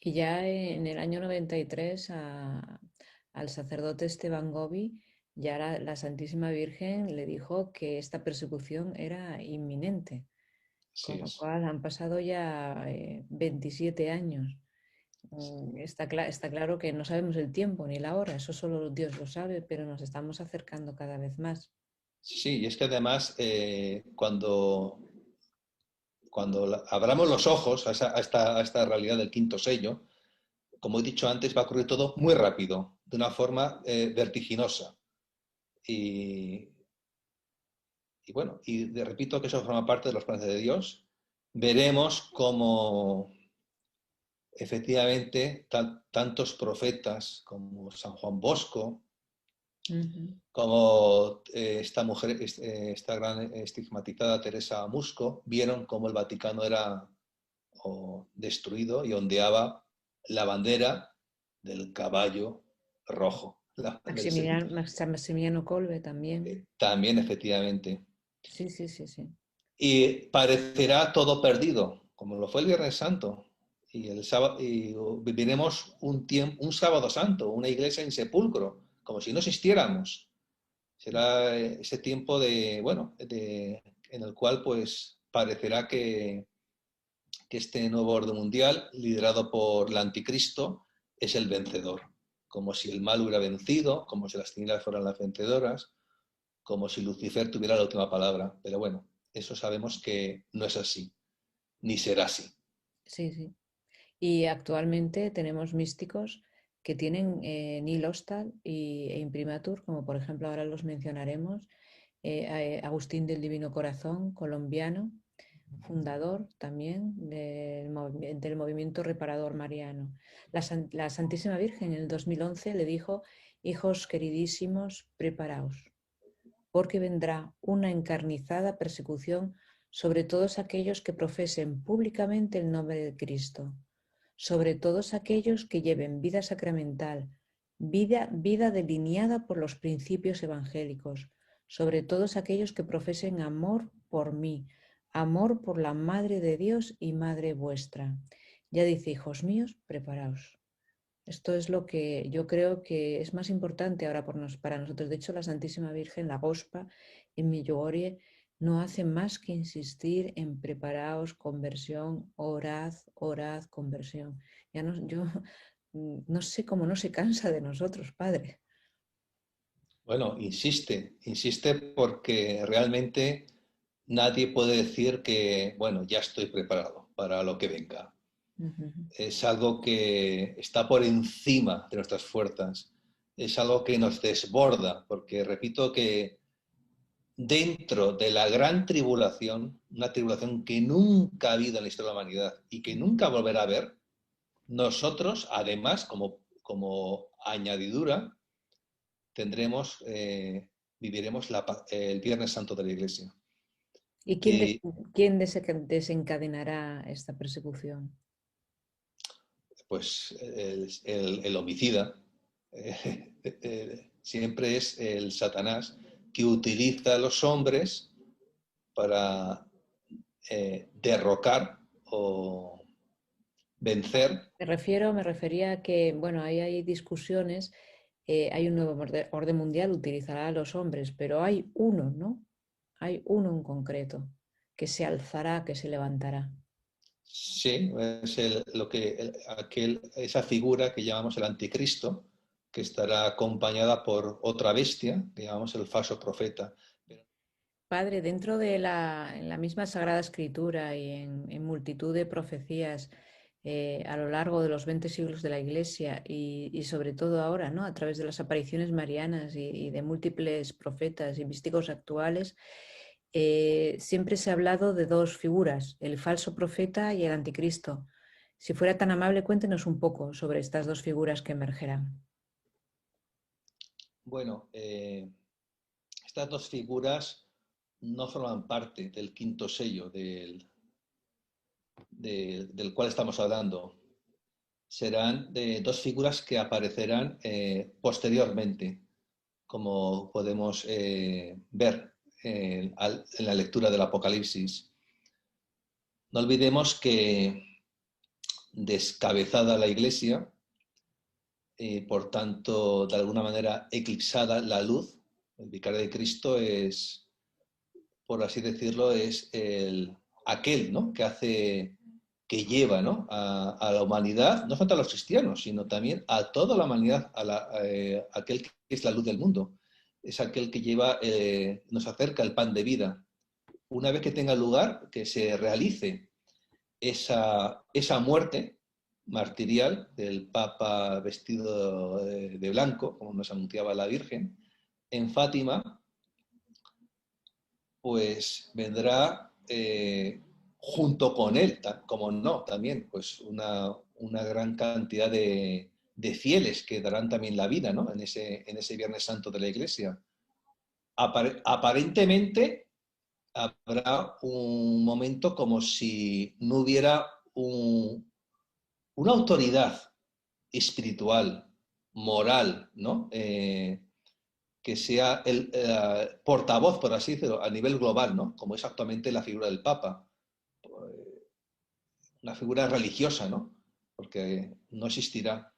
Y ya en el año 93 al sacerdote Esteban Gobi, ya la Santísima Virgen le dijo que esta persecución era inminente, Así con lo es. cual han pasado ya 27 años. Está claro que no sabemos el tiempo ni la hora, eso solo Dios lo sabe, pero nos estamos acercando cada vez más. Sí, y es que además cuando abramos los ojos a esta realidad del quinto sello, como he dicho antes, va a ocurrir todo muy rápido, de una forma vertiginosa. Y, y bueno, repito que eso forma parte de los planes de Dios. Veremos cómo efectivamente tantos profetas como San Juan Bosco, Ujú. como esta mujer, esta gran estigmatizada Teresa Musco, vieron cómo el Vaticano era destruido y ondeaba la bandera del caballo rojo. Maximiliano Kolbe también. También, efectivamente. Sí, sí, sí, sí. Y parecerá todo perdido, como lo fue el Viernes Santo. Y, el sábado, y viviremos un sábado santo, una iglesia en sepulcro, como si no existiéramos. Será ese tiempo en el cual pues parecerá que este nuevo orden mundial, liderado por el anticristo, es el vencedor. Como si el mal hubiera vencido, como si las tinieblas fueran las vencedoras, como si Lucifer tuviera la última palabra. Pero bueno, eso sabemos que no es así, ni será así. Sí, sí. Y actualmente tenemos místicos que tienen Nil Hostal e Imprimatur, como por ejemplo ahora los mencionaremos, Agustín del Divino Corazón, colombiano, fundador también del movimiento reparador mariano. La Santísima Virgen en el 2011 le dijo, hijos queridísimos, preparaos, porque vendrá una encarnizada persecución sobre todos aquellos que profesen públicamente el nombre de Cristo, sobre todos aquellos que lleven vida sacramental, vida delineada por los principios evangélicos, sobre todos aquellos que profesen amor por mí, amor por la Madre de Dios y Madre vuestra. Ya dice, hijos míos, preparaos. Esto es lo que yo creo que es más importante ahora para nosotros. De hecho, la Santísima Virgen, la Gospa, en Medjugorje, no hace más que insistir en preparaos, conversión, orad, orad, conversión. Ya no, yo no sé cómo no se cansa de nosotros, Padre. Bueno, insiste porque realmente nadie puede decir que, bueno, ya estoy preparado para lo que venga. Uh -huh. Es algo que está por encima de nuestras fuerzas, es algo que nos desborda, porque repito que dentro de la gran tribulación, una tribulación que nunca ha habido en la historia de la humanidad y que nunca volverá a haber, nosotros, además, como añadidura, tendremos, viviremos el Viernes Santo de la Iglesia. ¿Y Y quién desencadenará esta persecución? pues el homicida siempre es el Satanás que utiliza a los hombres para derrocar o vencer. Me refería a que, bueno, ahí hay discusiones hay un nuevo orden mundial, utilizará a los hombres, pero hay uno, ¿no? Hay uno en concreto que se alzará, que se levantará. Sí, es esa figura que llamamos el anticristo, que estará acompañada por otra bestia, que llamamos el falso profeta. Padre, dentro en la misma Sagrada Escritura y en multitud de profecías a lo largo de los 20 siglos de la Iglesia y sobre todo ahora, ¿no? A través de las apariciones marianas y de múltiples profetas y místicos actuales, siempre se ha hablado de dos figuras, el falso profeta y el anticristo. Si fuera tan amable, cuéntenos un poco sobre estas dos figuras que emergerán. Bueno, estas dos figuras no forman parte del quinto sello del cual estamos hablando. Serán dos figuras que aparecerán posteriormente, como podemos ver en la lectura del Apocalipsis. No olvidemos que descabezada la Iglesia, por tanto, de alguna manera eclipsada la luz, el vicario de Cristo es, por así decirlo, es aquel, ¿no?, que lleva, ¿no?, a la humanidad, no solo a los cristianos, sino también a toda la humanidad, aquel que es la luz del mundo. Es aquel que lleva, nos acerca el pan de vida. Una vez que tenga lugar, que se realice esa muerte martirial del Papa vestido de blanco, como nos anunciaba la Virgen, en Fátima, pues vendrá junto con él, como no, también, pues una gran cantidad de fieles que darán también la vida, ¿no?, en ese Viernes Santo de la Iglesia. Aparentemente habrá un momento como si no hubiera una autoridad espiritual, moral, ¿no?, que sea el portavoz, por así decirlo, a nivel global, ¿no?, como es actualmente la figura del Papa, una figura religiosa, ¿no?, porque no existirá.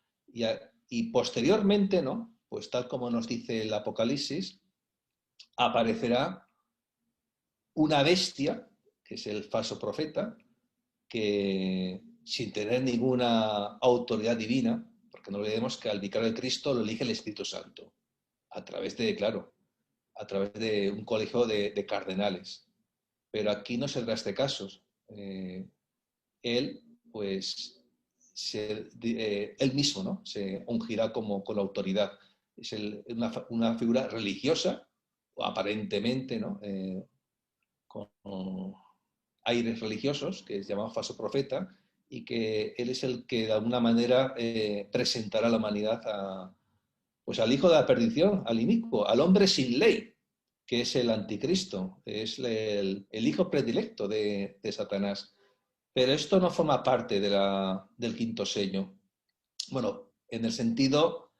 Y posteriormente, ¿no?, pues tal como nos dice el Apocalipsis, aparecerá una bestia, que es el falso profeta, que sin tener ninguna autoridad divina, porque no olvidemos que al vicario de Cristo lo elige el Espíritu Santo, a través a través de un colegio de cardenales. Pero aquí no se da este caso. Él, pues, él mismo, ¿no?, se ungirá con la autoridad. Es una figura religiosa, o aparentemente, ¿no?, con aires religiosos, que es llamado falso profeta, y que él es el que de alguna manera presentará a la humanidad pues al hijo de la perdición, al inicuo, al hombre sin ley, que es el anticristo, es el hijo predilecto de Satanás. Pero esto no forma parte del quinto sello. Bueno, en el sentido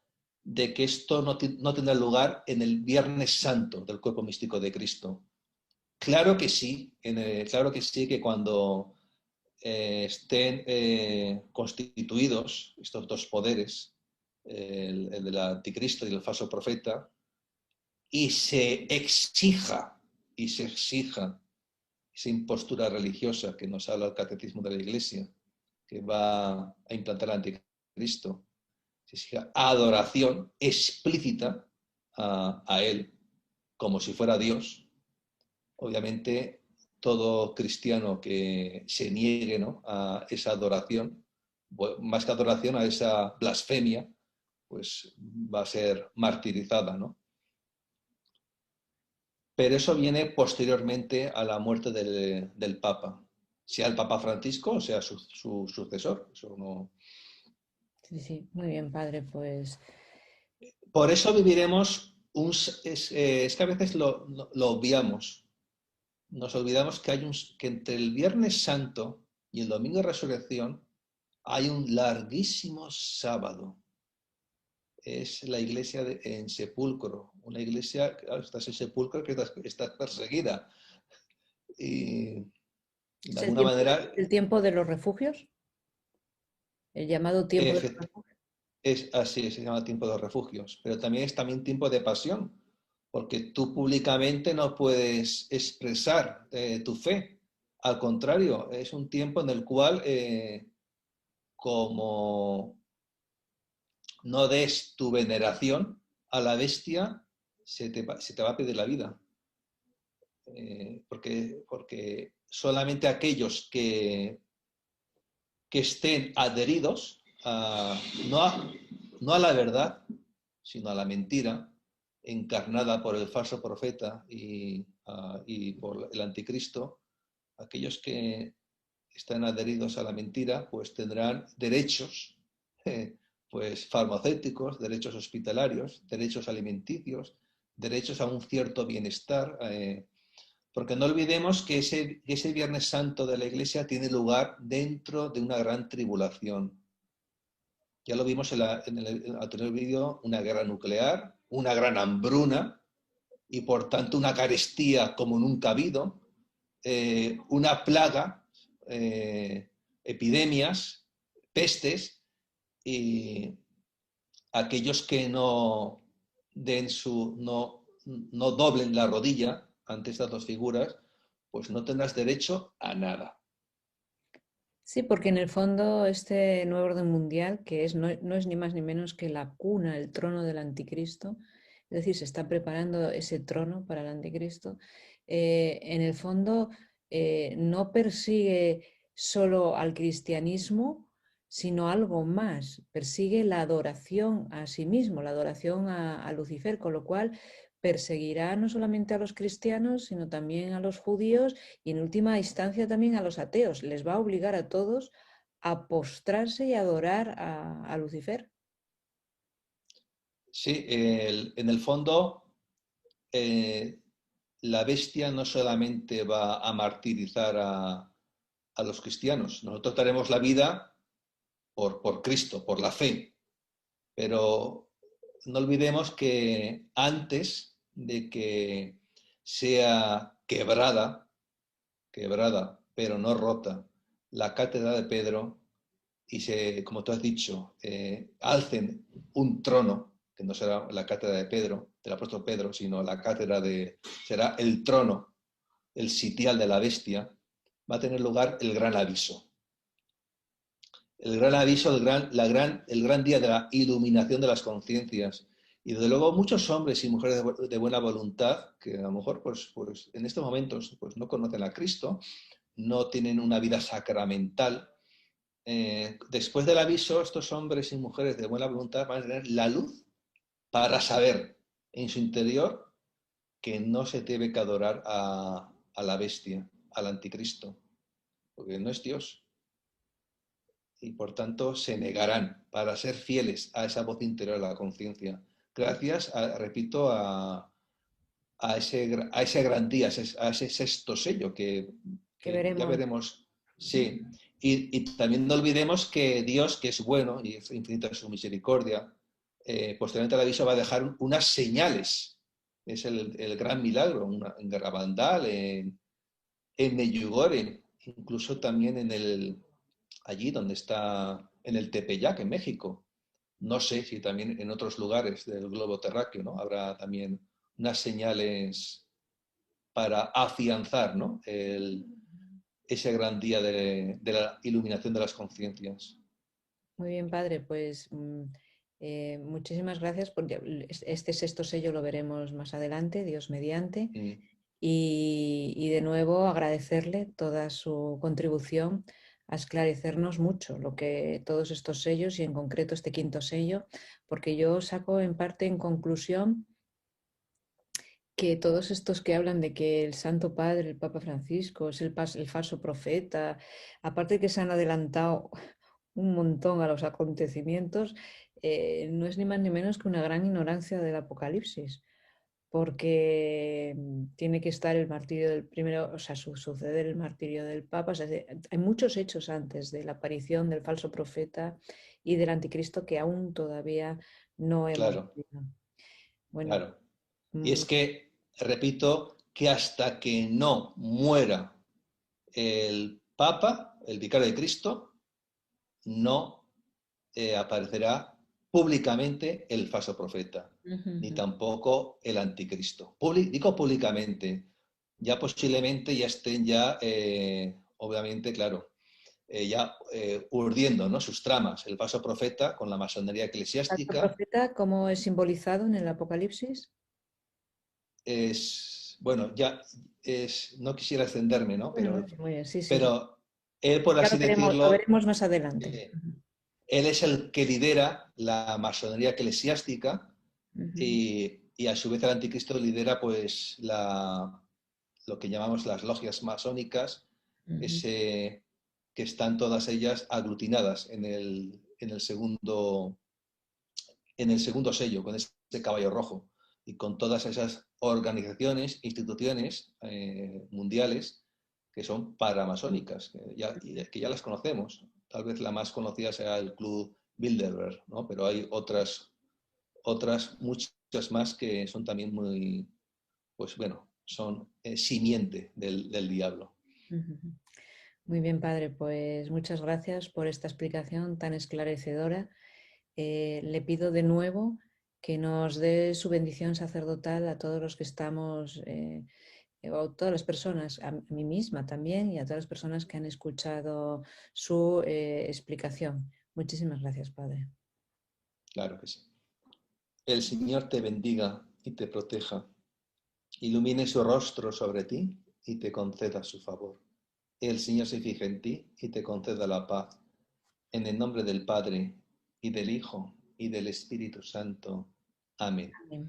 de que esto no tendrá lugar en el Viernes Santo del cuerpo místico de Cristo. Claro que sí, claro que sí, que cuando estén constituidos estos dos poderes, el del anticristo y el falso profeta, y se exija esa impostura religiosa que nos habla el catecismo de la Iglesia, que va a implantar el anticristo, se exija adoración explícita a él, como si fuera Dios. Obviamente, todo cristiano que se niegue, ¿no?, a esa adoración, más que adoración, a esa blasfemia, pues va a ser martirizada, ¿no? Pero eso viene posteriormente a la muerte del Papa, sea el Papa Francisco o sea su sucesor. Eso no... Sí, sí, muy bien, padre, pues Por eso viviremos es que a veces lo obviamos. Nos olvidamos que entre el Viernes Santo y el Domingo de Resurrección hay un larguísimo sábado. Es la iglesia en sepulcro, una iglesia, claro, estás en sepulcro, que estás perseguida. Y de es alguna manera, el tiempo de los refugios, el llamado tiempo de los refugios. Es así, se llama tiempo de refugios, pero también es también tiempo de pasión, porque tú públicamente no puedes expresar tu fe. Al contrario, es un tiempo en el cual, como no des tu veneración a la bestia, se te va a pedir la vida. Porque solamente aquellos que estén adheridos no, no a la verdad, sino a la mentira, encarnada por el falso profeta y por el anticristo, aquellos que están adheridos a la mentira, pues tendrán derechos, pues farmacéuticos, derechos hospitalarios, derechos alimenticios, derechos a un cierto bienestar, porque no olvidemos que ese Viernes Santo de la Iglesia tiene lugar dentro de una gran tribulación. Ya lo vimos en el anterior vídeo, una guerra nuclear, una gran hambruna y por tanto una carestía como nunca ha habido, una plaga, epidemias, pestes, y aquellos que no doblen la rodilla ante estas dos figuras, pues no tendrás derecho a nada. Sí, porque en el fondo este nuevo orden mundial, que no es ni más ni menos que la cuna, el trono del anticristo, es decir, se está preparando ese trono para el anticristo, en el fondo no persigue solo al cristianismo, sino algo más, persigue la adoración a sí mismo, la adoración a Lucifer, con lo cual perseguirá no solamente a los cristianos, sino también a los judíos y en última instancia también a los ateos. Les va a obligar a todos a postrarse y adorar a Lucifer. Sí, en el fondo, la bestia no solamente va a martirizar a los cristianos. Nosotros daremos la vida por Cristo, por la fe. Pero no olvidemos que antes de que sea quebrada, pero no rota, la cátedra de Pedro y como tú has dicho, alcen un trono, que no será la cátedra de Pedro, del apóstol Pedro, sino será el trono, el sitial de la bestia, va a tener lugar el gran aviso. El gran aviso, el gran día de la iluminación de las conciencias. Y desde luego muchos hombres y mujeres de buena voluntad, que a lo mejor pues en estos momentos pues no conocen a Cristo, no tienen una vida sacramental, después del aviso, estos hombres y mujeres de buena voluntad van a tener la luz para saber en su interior que no se debe que adorar a la bestia, al anticristo, porque no es Dios. Y por tanto se negarán para ser fieles a esa voz interior de la conciencia. Gracias, repito, a ese gran día, a ese sexto sello Que que ya veremos. veremos. Sí, y también no olvidemos que Dios, que es bueno y es infinita su misericordia, posteriormente al aviso va a dejar unas señales. Es el gran milagro en Garabandal, en Medjugorje, incluso también allí donde está, en el Tepeyac, en México. No sé si también en otros lugares del globo terráqueo, ¿no? Habrá también unas señales para afianzar, ¿no? Ese gran día de la iluminación de las conciencias. Muy bien, padre, pues muchísimas gracias. Este sexto sello lo veremos más adelante, Dios mediante. Mm. Y de nuevo agradecerle toda su contribución a esclarecernos mucho lo que todos estos sellos y en concreto este quinto sello, porque yo saco en parte en conclusión que todos estos que hablan de que el Santo Padre, el Papa Francisco, es el falso profeta, aparte de que se han adelantado un montón a los acontecimientos, no es ni más ni menos que una gran ignorancia del Apocalipsis, porque tiene que estar el martirio del primero, o sea, suceder el martirio del Papa. O sea, hay muchos hechos antes de la aparición del falso profeta y del anticristo que aún todavía no hemos Claro, visto. Bueno, claro. Y es que, repito, que hasta que no muera el Papa, el vicario de Cristo, no aparecerá públicamente el falso profeta, ni tampoco el anticristo. Digo públicamente, ya posiblemente ya estén ya, obviamente, claro, urdiendo, ¿no?, sus tramas, el falso profeta con la masonería ¿Falso eclesiástica. profeta cómo es simbolizado en el Apocalipsis? Bueno, no quisiera extenderme, ¿no? Bueno, muy bien, sí, sí. Pero él, por Ya así lo decirlo, veremos más adelante. eh, él es el que lidera la masonería eclesiástica y a su vez el anticristo lidera pues lo que llamamos las logias masónicas, que están todas ellas aglutinadas en el segundo sello, con ese caballo rojo y con todas esas organizaciones, instituciones mundiales que son paramasónicas, que ya las conocemos. Tal vez la más conocida sea el Club Bilderberg, ¿no? Pero hay otras muchas más que son también muy, pues bueno, son simiente del diablo. Muy bien, padre, pues muchas gracias por esta explicación tan esclarecedora. Le pido de nuevo que nos dé su bendición sacerdotal a todos los que estamos, a todas las personas, a mí misma también y a todas las personas que han escuchado su explicación. Muchísimas gracias, padre. Claro que sí. El Señor te bendiga y te proteja, ilumine su rostro sobre ti y te conceda su favor. El Señor se fije en ti y te conceda la paz. En el nombre del Padre, y del Hijo, y del Espíritu Santo. Amén. Amén.